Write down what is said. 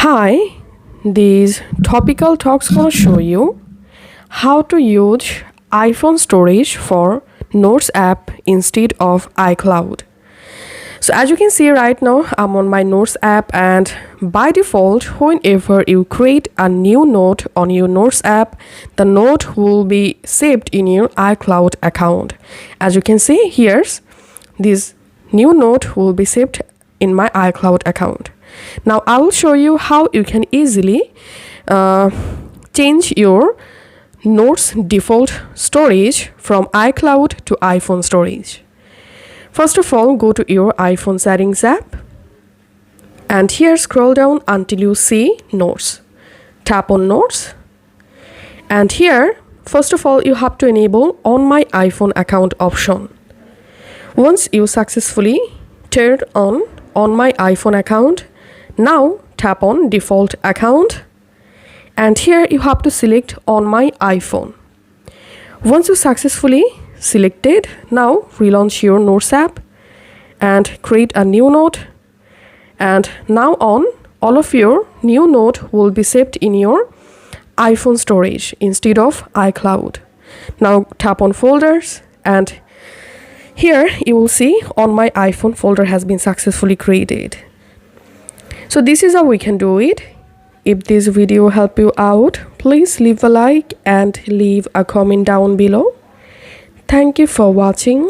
Hi, these topical talks gonna show you how to use iPhone storage for Notes app instead of iCloud. So as you can see right now, I'm on my Notes app, and by default, whenever you create a new note on your Notes app, the note will be saved in your iCloud account. As you can see, here's this new note will be saved in my iCloud account. Now I will show you how you can easily change your Notes default storage from iCloud to iPhone storage. First of all, go to your iPhone settings app, and here scroll down until you see Notes. Tap on Notes, and here first of all you have to enable on my iPhone account option. Once you successfully turn on my iPhone account, now tap on default account, and here you have to select on my iPhone. Once you successfully selected, now relaunch your Notes app and create a new note, and now on all of your new note will be saved in your iPhone storage instead of iCloud. Now tap on folders, and here you will see on my iPhone folder has been successfully created. So this is how we can do it. If this video helped you out, please leave a like and leave a comment down below. Thank you for watching.